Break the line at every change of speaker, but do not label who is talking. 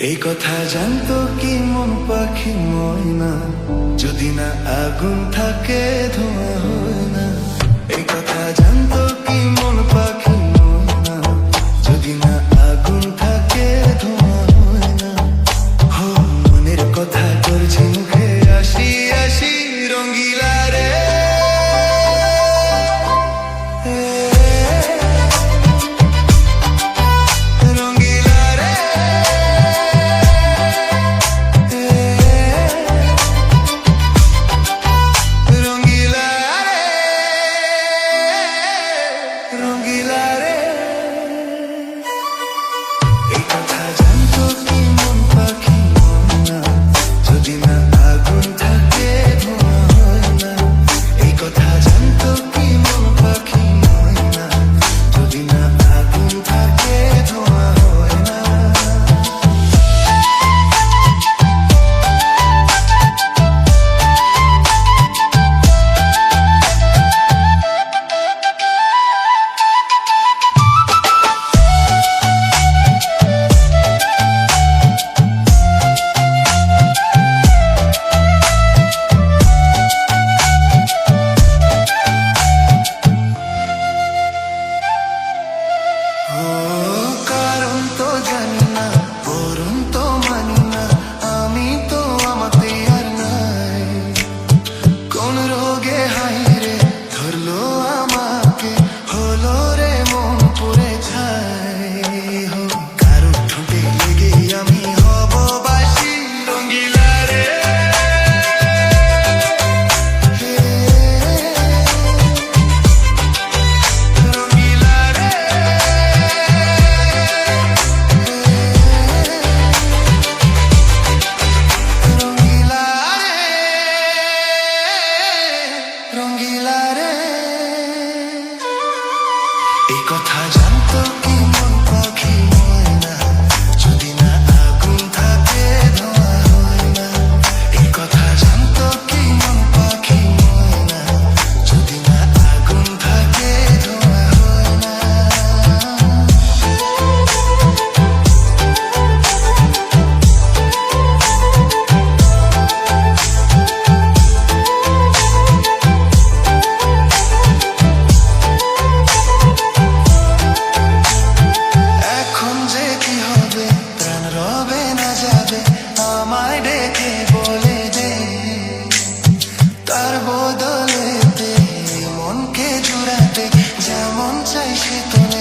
এই কথা জানতো কি মন পাখি ময়না, যদি না আগুন থাকে ধোঁয়া হয় না। এই কথা জানতো কি মন পাখি ময়না, যদি না আগুন থাকে ধোঁয়া হয় না। হো মনের কথা করছি মুখে, আসি আসি রঙ্গিলা রে। এই কথা জানতো কি মন পাখি ময়না, যদি না আগুন থাকে ধোঁয়া হয় না। এই কথা জানতো কি মন পাখি ময়না, যদি না আগুন থাকে ধোঁয়া হয় না। আমায় ডেকে বলে দে, তার বদলেতে মনকে জুড়াতে যেমন চাই সে তো